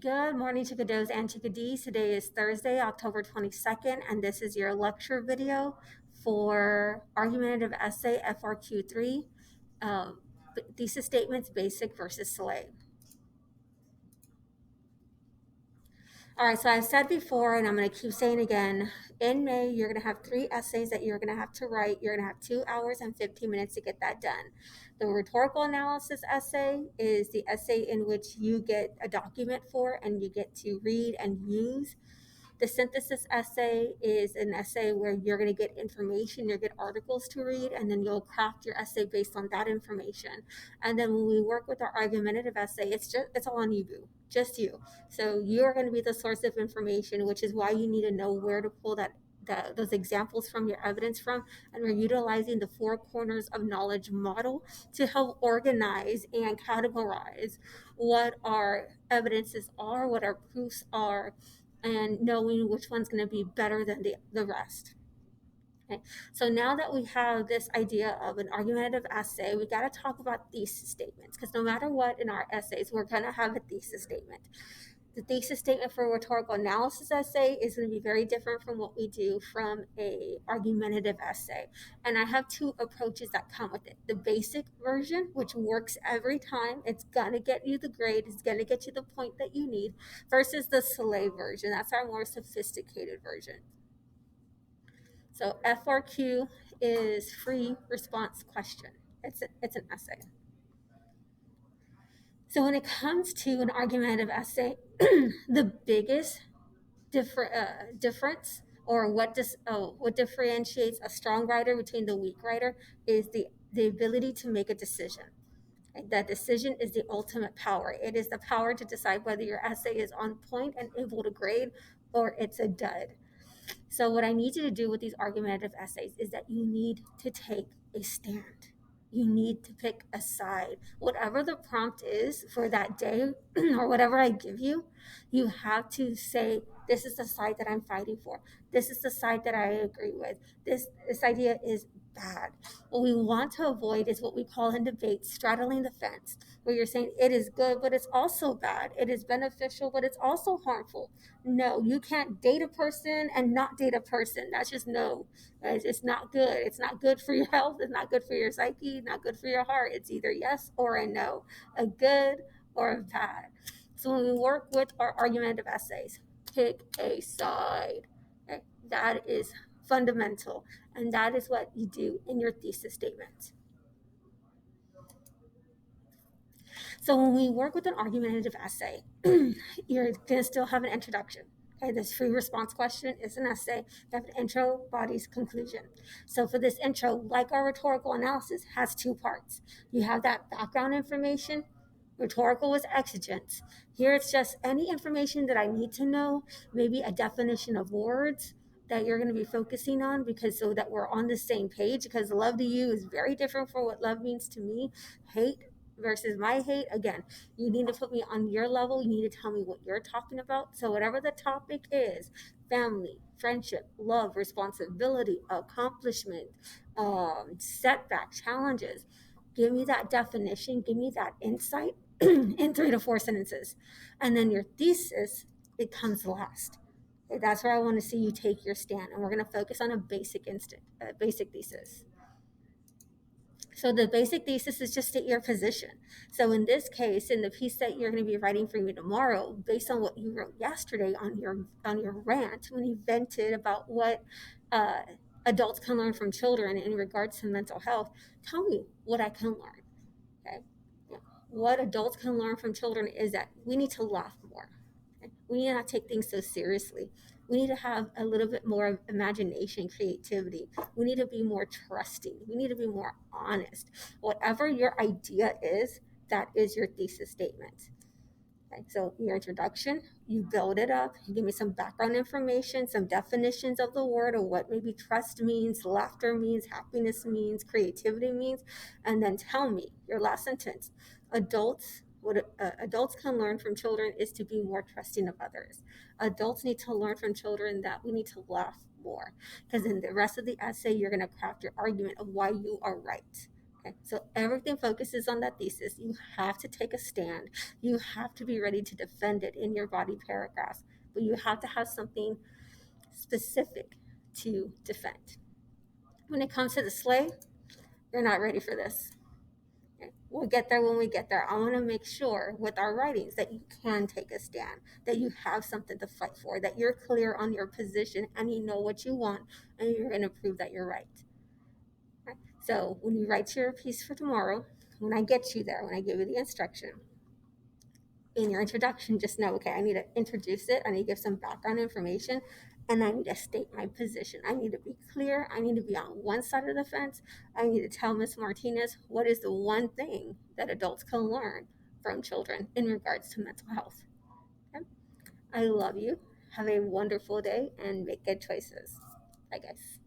Good morning, chickadoes and chickadees. Today is Thursday, October 22nd, and this is your lecture video for Argumentative Essay FRQ 3, Thesis Statements, Basic versus Slay. All right, so I've said before, and I'm going to keep saying again, in May, you're going to have 3 essays that you're going to have to write. You're going to have 2 hours and 15 minutes to get that done. The rhetorical analysis essay is the essay in which you get a document for and you get to read and use. The synthesis essay is an essay where you're going to get information, you'll get articles to read, and then you'll craft your essay based on that information. And then when we work with our argumentative essay, it's all on you, boo, just you. So you're going to be the source of information, which is why you need to know where to pull those examples from your evidence from, and we're utilizing the 4 corners of knowledge model to help organize and categorize what our evidences are, what our proofs are, and knowing which one's going to be better than the rest. Okay. So now that we have this idea of an argumentative essay, we got to talk about thesis statements, because no matter what in our essays, we're going to have a thesis statement. The thesis statement for a rhetorical analysis essay is going to be very different from what we do from a argumentative essay. And I have 2 approaches that come with it. The basic version, which works every time. It's going to get you the grade. It's going to get you the point that you need, versus the Slay version. That's our more sophisticated version. So FRQ is free response question. It's an essay. So when it comes to an argumentative essay, the biggest difference, or what differentiates a strong writer between the weak writer, is the ability to make a decision. That decision is the ultimate power. It is the power to decide whether your essay is on point and able to grade, or it's a dud. So what I need you to do with these argumentative essays is that you need to take a stand. You need to pick a side. Whatever the prompt is for that day or whatever I give you, you have to say, this is the side that I'm fighting for. This is the side that I agree with. This idea is bad. What we want to avoid is what we call in debate straddling the fence, where you're saying it is good, but it's also bad. It is beneficial, but it's also harmful. No, you can't date a person and not date a person. That's just no. It's not good. It's not good for your health. It's not good for your psyche. Not good for your heart. It's either yes or a no, a good or a bad. So when we work with our argumentative essays, pick a side. Okay? That is fundamental, and that is what you do in your thesis statement. So when we work with an argumentative essay, you're going to still have an introduction. Okay, this free response question is an essay. You have an intro, bodies, conclusion. So for this intro, like our rhetorical analysis, has 2 parts. You have that background information. Rhetorical was exigent. Here it's just any information that I need to know, maybe a definition of words that you're going to be focusing on, because so that we're on the same page, because love to you is very different from what love means to me. Hate versus my hate, again, you need to put me on your level. You need to tell me what you're talking about. So whatever the topic is, family, friendship, love, responsibility, accomplishment, setback, challenges, give me that definition, give me that insight in 3 to 4 sentences. And then your thesis, it comes last. Okay, that's where I want to see you take your stand, and we're going to focus on a basic thesis. So the basic thesis is just state your position. So in this case, in the piece that you're going to be writing for me tomorrow, based on what you wrote yesterday on your rant, when you vented about what adults can learn from children in regards to mental health, tell me what I can learn. Okay, what adults can learn from children is that we need to laugh more. Okay? We need not take things so seriously. We need to have a little bit more imagination, creativity. We need to be more trusting. We need to be more honest. Whatever your idea is, that is your thesis statement. Okay, so your introduction, you build it up, you give me some background information, some definitions of the word, or what maybe trust means, laughter means, happiness means, creativity means, and then tell me your last sentence. What adults can learn from children is to be more trusting of others. Adults need to learn from children that we need to laugh more, because in the rest of the essay, you're going to craft your argument of why you are right. Okay, so everything focuses on that thesis. You have to take a stand. You have to be ready to defend it in your body paragraphs, but you have to have something specific to defend. When it comes to the sleigh, you're not ready for this. Okay? We'll get there when we get there. I want to make sure with our writings that you can take a stand, that you have something to fight for, that you're clear on your position and you know what you want and you're going to prove that you're right. Okay? So when you write your piece for tomorrow, when I get you there, when I give you the instruction, in your introduction, just know, okay, I need to introduce it. I need to give some background information and I need to state my position. I need to be clear. I need to be on one side of the fence. I need to tell Ms. Martinez what is the one thing that adults can learn from children in regards to mental health. Okay? I love you. Have a wonderful day and make good choices. Bye, guys.